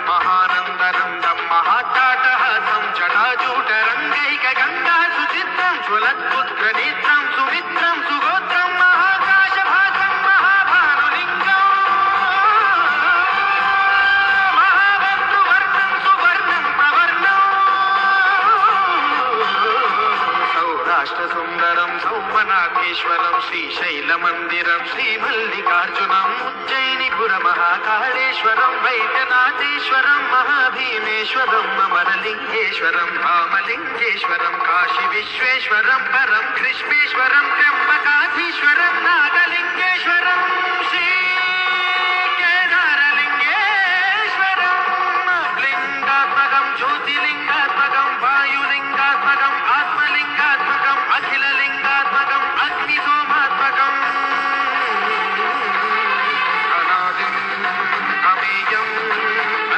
महानन्दनन्दं महाट्टाटहासं जटाजूटरङ्गैकगङ्गा सुचित्रं ज्वलद्पुत्रनेत्रं सुमित्रं सुगोत्रं महाकाशभासं महाभानुलिङ्गम् महाबन्धुवर्णं सुवर्णं प्रवर्णम् सौराष्ट्रसुन्दरं सौमनाथेश्वरं श्रीशैलमन्दिरं श्रीमल्लिकार्जुनम् उज्जयिनीपुरमहाकालेश्वरं वैद्यनाथेश्वरं महाभीमेश्वरम् अमरलिङ्गेश्वरं रामलिङ्गेश्वरं काशीविश्वेश्वरं परं कृष्णेश्वरं त्र्यम्बकाधीश्वरं नागलिङ्गेश्वरम्